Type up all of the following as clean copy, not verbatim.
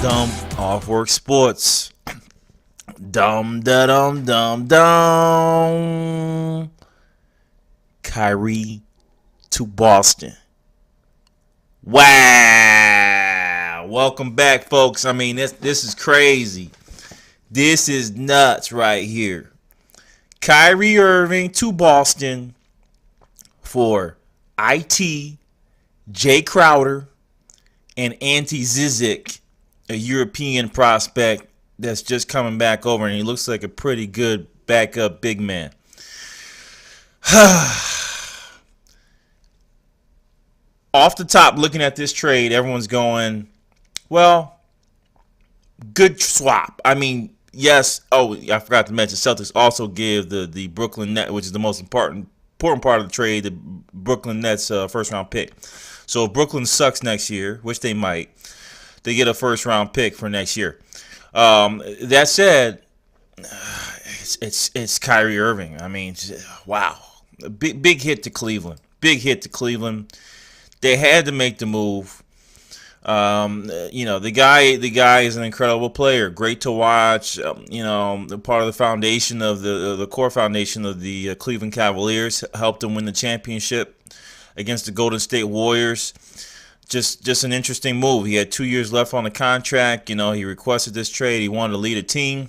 Welcome off work sports. Dum da dum dum dum. Kyrie to Boston. Wow. Welcome back, folks. I mean, this is crazy. This is nuts right here. Kyrie Irving to Boston for IT, Jay Crowder, and Ante Zizic, a European prospect that's just coming back over, and he looks like a pretty good backup big man. Off the top, looking at this trade, everyone's going, well, good swap. I mean, yes. Oh, I forgot to mention, Celtics also give the Brooklyn Nets, which is the most important part of the trade, the Brooklyn Nets first round pick. So if Brooklyn sucks next year, which they might, they get a first round pick for next year. That said, it's Kyrie Irving. I mean, wow, a big hit to Cleveland. Big hit to Cleveland. They had to make the move. The guy is an incredible player. Great to watch. Part of the foundation of the core foundation of the Cleveland Cavaliers, helped them win the championship against the Golden State Warriors. Just an interesting move. He had 2 years left on the contract. He requested this trade. He wanted to lead a team,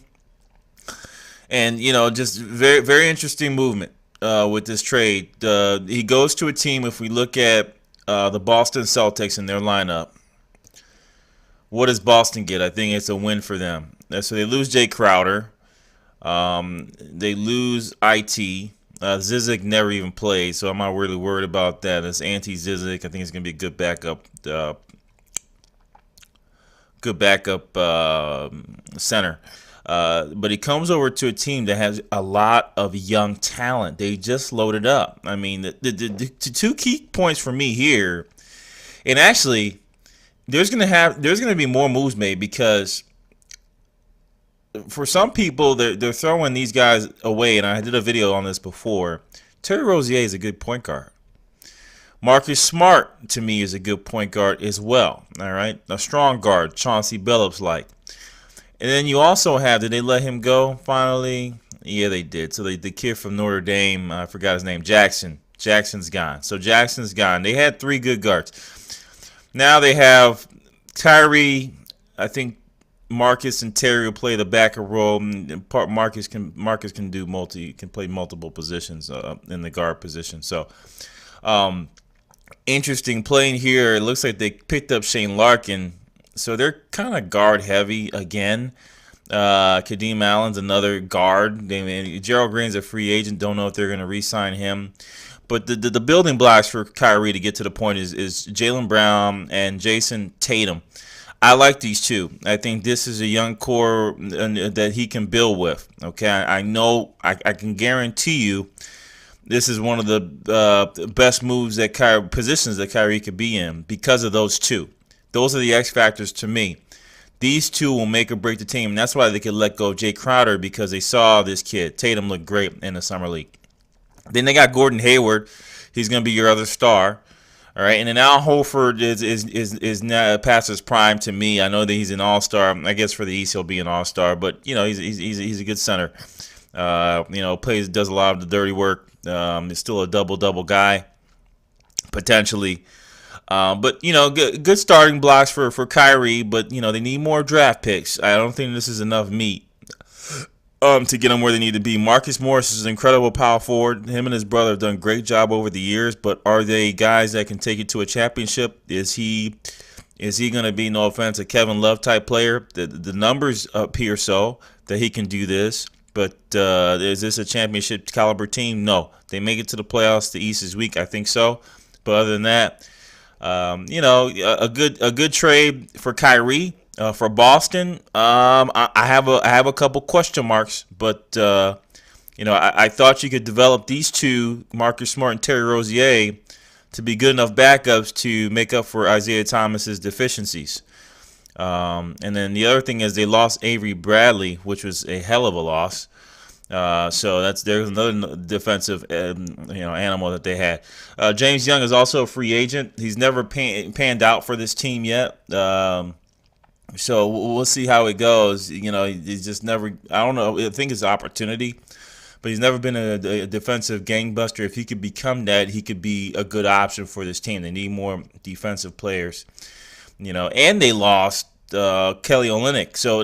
and just very very interesting movement with this trade. He goes to a team. If we look at the Boston Celtics and their lineup, what does Boston get? I think it's a win for them. So they lose Jay Crowder. They lose IT. Zizic never even played, so I'm not really worried about that. It's Zizic. I think it's going to be a good backup center. But he comes over to a team that has a lot of young talent. They just loaded up. I mean, the two key points for me here, and actually, there's going to be more moves made, because for some people, they're throwing these guys away, and I did a video on this before. Terry Rozier is a good point guard. Marcus Smart, to me, is a good point guard as well. All right, a strong guard, Chauncey Billups like. And then you also have, did they let him go finally? Yeah, they did. So the kid from Notre Dame, I forgot his name, Jackson. Jackson's gone. So Jackson's gone. They had three good guards. Now they have Kyrie. I think Marcus and Terry will play the backup role. Marcus can play multiple positions in the guard position. So interesting playing here. It looks like they picked up Shane Larkin, so they're kind of guard heavy again. Kadeem Allen's another guard. Gerald Green's a free agent. Don't know if they're going to re-sign him. But the building blocks for Kyrie to get to the point is Jaylen Brown and Jason Tatum. I like these two. I think this is a young core that he can build with. Okay, I know I can guarantee you this is one of the best positions that Kyrie could be in because of those two. Those are the X factors to me. These two will make or break the team. And that's why they could let go of Jay Crowder, because they saw this kid Tatum look great in the summer league. Then they got Gordon Hayward. He's going to be your other star. All right, and then Al Horford is now past his prime to me. I know that he's an all-star. I guess for the East he'll be an all-star, but he's a good center. Does a lot of the dirty work. He's still a double guy potentially. But good starting blocks for Kyrie. But they need more draft picks. I don't think this is enough meat to get them where they need to be. Marcus Morris is an incredible power forward. Him and his brother have done a great job over the years, but are they guys that can take it to a championship? Is he going to be, no offense, a Kevin Love type player? The numbers appear so that he can do this, but is this a championship caliber team? No. They make it to the playoffs. The East is weak. I think so. But other than that, a good trade for Kyrie. For Boston, I have a couple question marks, but I thought you could develop these two, Marcus Smart and Terry Rozier, to be good enough backups to make up for Isaiah Thomas's deficiencies. And then the other thing is they lost Avery Bradley, which was a hell of a loss. So there's another defensive animal that they had. James Young is also a free agent. He's never panned out for this team yet. So we'll see how it goes. He's just never. I don't know. I think it's opportunity, but he's never been a defensive gangbuster. If he could become that, he could be a good option for this team. They need more defensive players. And they lost Kelly Olynyk. So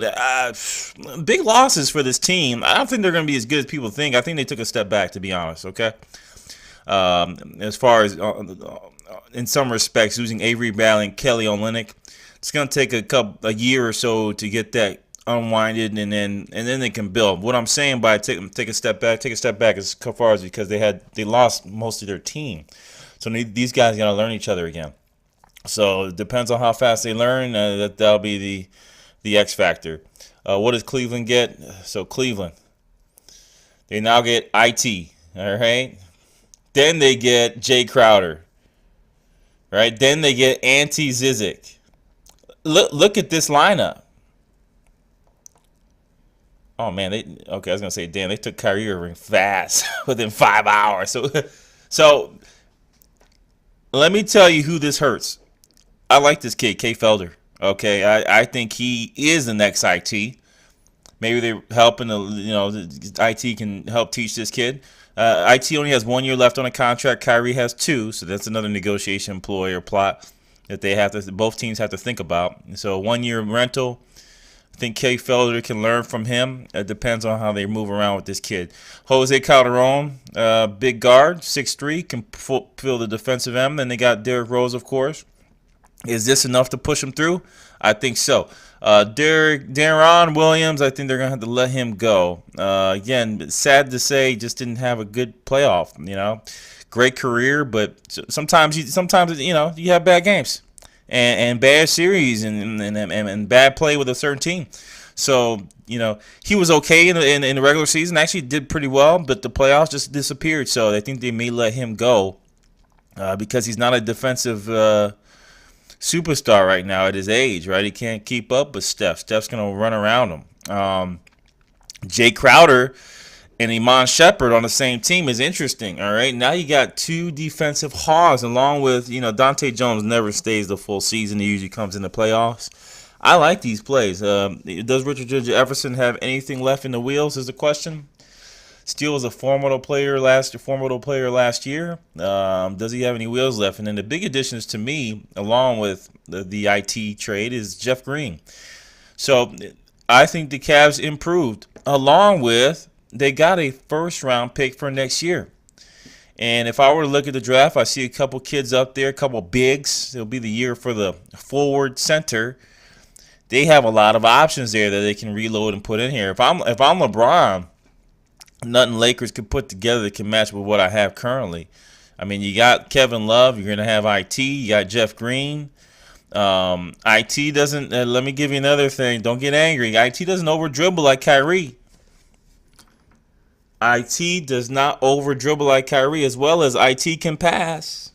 big losses for this team. I don't think they're going to be as good as people think. I think they took a step back, to be honest. Okay. As far as in some respects, losing Avery Bradley and Kelly Olynyk, it's going to take a year or so to get that unwinded, and then they can build. What I'm saying by take a step back as far as because they lost most of their team, so these guys got to learn each other again. So it depends on how fast they learn. That'll be the X factor. What does Cleveland get? So Cleveland, they now get IT. All right. Then they get Jay Crowder. Right. Then they get Ante Zizic. Look at this lineup. Oh man, I was gonna say, damn, they took Kyrie Irving fast within 5 hours. So let me tell you who this hurts. I like this kid, K. Felder. Okay, I think he is the next IT. Maybe they're helping IT can help teach this kid. IT only has 1 year left on a contract. Kyrie has 2, so that's another negotiation ploy or plot that both teams have to think about. So 1 year rental. I think K. Felder can learn from him. It depends on how they move around with this kid. Jose Calderon, big guard, 6'3", can fill the defensive end. Then they got Derrick Rose, of course. Is this enough to push him through? I think so. Deron Williams, I think they're going to have to let him go. Again, sad to say, just didn't have a good playoff. Great career, but sometimes you have bad games and bad series and bad play with a certain team. So he was okay in the regular season. Actually, did pretty well, but the playoffs just disappeared. So I think they may let him go because he's not a defensive superstar right now at his age, right? He can't keep up with Steph. Steph's going to run around him. Jay Crowder and Iman Shepherd on the same team is interesting, all right? Now you got 2 defensive hogs along with, Dante Jones never stays the full season. He usually comes in the playoffs. I like these plays. Does Richard Jefferson have anything left in the wheels is the question. Steele was a formidable player last year. Does he have any wheels left? And then the big additions to me, along with the IT trade, is Jeff Green. So I think the Cavs improved, along with they got a first-round pick for next year. And if I were to look at the draft, I see a couple kids up there, a couple bigs. It'll be the year for the forward center. They have a lot of options there that they can reload and put in here. If I'm LeBron, nothing Lakers could put together that can match with what I have currently. I mean, you got Kevin Love. You're going to have IT. You got Jeff Green. IT doesn't. Let me give you another thing. Don't get angry. IT doesn't over dribble like Kyrie. IT does not over dribble like Kyrie, as well as IT can pass.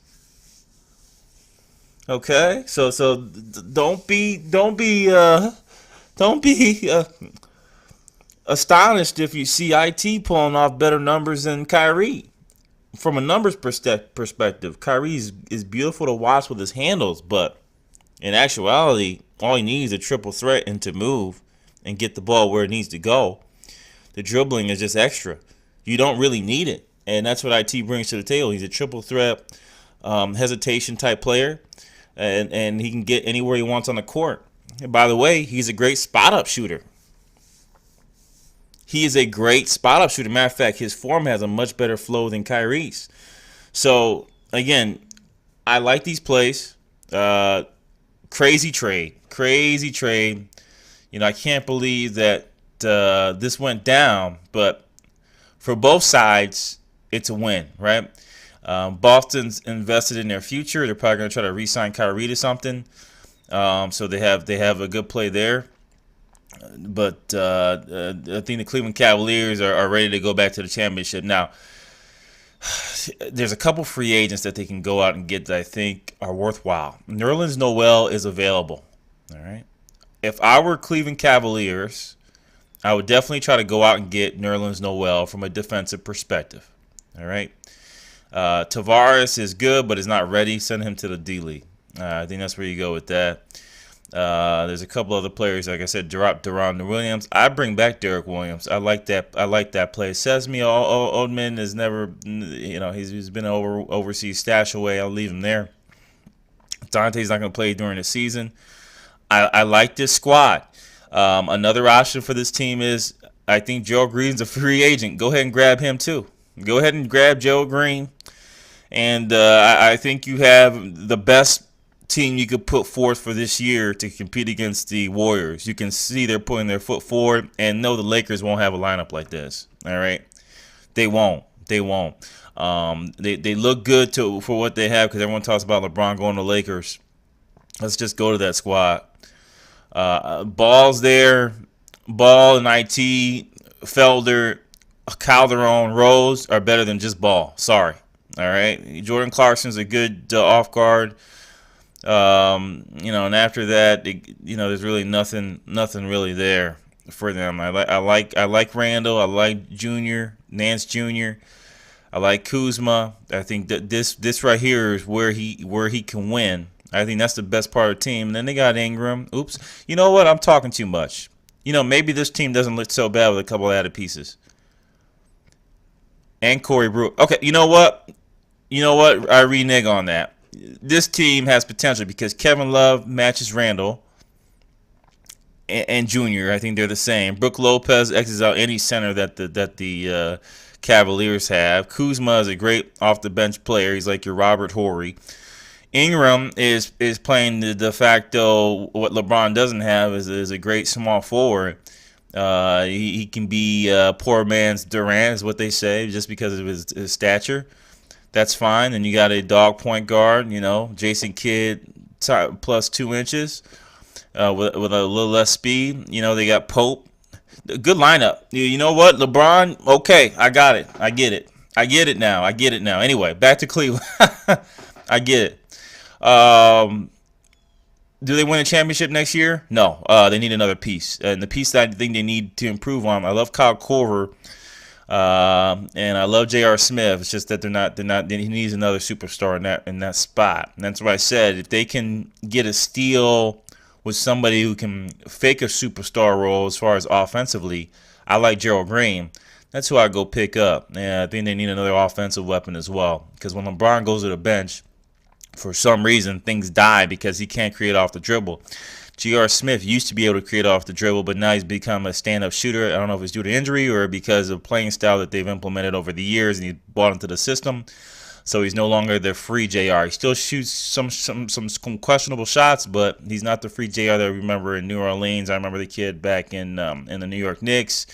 Okay, so don't be astonished if you see IT pulling off better numbers than Kyrie. From a numbers perspective, Kyrie is beautiful to watch with his handles, but in actuality, all he needs is a triple threat and to move and get the ball where it needs to go. The dribbling is just extra. You don't really need it, and that's what IT brings to the table. He's a triple threat, hesitation type player, and he can get anywhere he wants on the court. And by the way, he's a great spot-up shooter. He is a great spot-up shooter. Matter of fact, his form has a much better flow than Kyrie's. So, again, I like these plays. Crazy trade. I can't believe that this went down, but for both sides, it's a win, right? Boston's invested in their future. They're probably going to try to re-sign Kyrie to something. So they have a good play there. But I think the Cleveland Cavaliers are ready to go back to the championship. Now, there's a couple free agents that they can go out and get that I think are worthwhile. Nerlens Noel is available. All right. If I were Cleveland Cavaliers, I would definitely try to go out and get Nerlens Noel from a defensive perspective. All right. Tavares is good, but is not ready. Send him to the D League. I think that's where you go with that. There's a couple other players, like I said, dropped Deron Williams. I bring back Derek Williams. I like that. I like that play. Sesame Oldman has never, he's been overseas stash away. I'll leave him there. Dante's not going to play during the season. I like this squad. Another option for this team is I think Joe Green's a free agent. Go ahead and grab him too. Go ahead and grab Joe Green. And I think you have the best team you could put forth for this year to compete against the Warriors. You can see they're putting their foot forward, and no, the Lakers won't have a lineup like this. All right, they won't. They won't. They look good for what they have because everyone talks about LeBron going to Lakers. Let's just go to that squad. Ball's there. Ball and IT, Felder, Calderon, Rose are better than just Ball. Sorry. All right. Jordan Clarkson's a good off guard. And after that, there's really nothing really there for them. I like Randall. I like Nance Jr. I like Kuzma. I think that this right here is where he can win. I think that's the best part of the team. And then they got Ingram. Oops. You know what? I'm talking too much. Maybe this team doesn't look so bad with a couple added pieces. And Corey Brewer. Okay, you know what? I renege on that. This team has potential because Kevin Love matches Randall and Jr. I think they're the same. Brook Lopez X's out any center that the Cavaliers have. Kuzma is a great off-the-bench player. He's like your Robert Horry. Ingram is playing the de facto. What LeBron doesn't have is a great small forward. He can be poor man's Durant, is what they say, just because of his stature. That's fine. And you got a dog point guard, Jason Kidd plus 2 inches with a little less speed. They got Pope. Good lineup. You know what? LeBron, okay, I got it. I get it. I get it now. Anyway, back to Cleveland. I get it. Do they win a championship next year? No. They need another piece. And the piece that I think they need to improve on, I love Kyle Korver. And I love J.R. Smith. It's just that they're not. He needs another superstar in that spot. And that's why I said if they can get a steal with somebody who can fake a superstar role as far as offensively, I like Gerald Green. That's who I go pick up. And I think they need another offensive weapon as well. Because when LeBron goes to the bench, for some reason things die because he can't create off the dribble. J.R. Smith used to be able to create off the dribble, but now he's become a stand-up shooter. I don't know if it's due to injury or because of playing style that they've implemented over the years, and he bought into the system. So he's no longer the free JR. He still shoots some questionable shots, but he's not the free JR that I remember in New Orleans. I remember the kid back in the New York Knicks.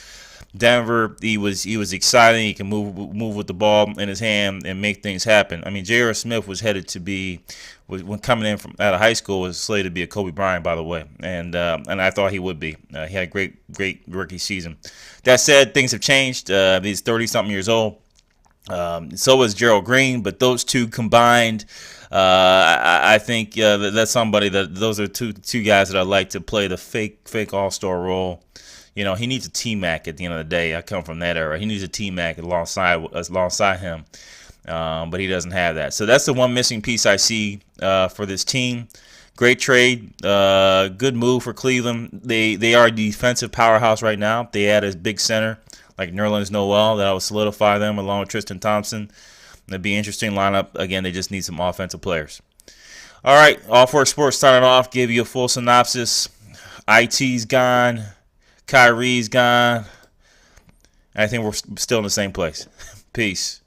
Denver, he was exciting. He can move with the ball in his hand and make things happen. I mean, J.R. Smith was headed to be, when coming in from out of high school, was slated to be a Kobe Bryant, by the way, and I thought he would be. He had a great rookie season. That said, things have changed. He's 30-something years old. So is Gerald Green, but those two combined, I think that's somebody those are two guys that I like to play the fake all-star role. He needs a T-Mac at the end of the day. I come from that era. He needs a T-Mac alongside him, but he doesn't have that. So that's the one missing piece I see for this team. Great trade, good move for Cleveland. They are a defensive powerhouse right now. They add a big center like Nerlens Noel that will solidify them along with Tristan Thompson. It'd be an interesting lineup. Again, they just need some offensive players. All right, All For Sports started off, gave you a full synopsis. IT's gone. Kyrie's gone. I think we're still in the same place. Peace.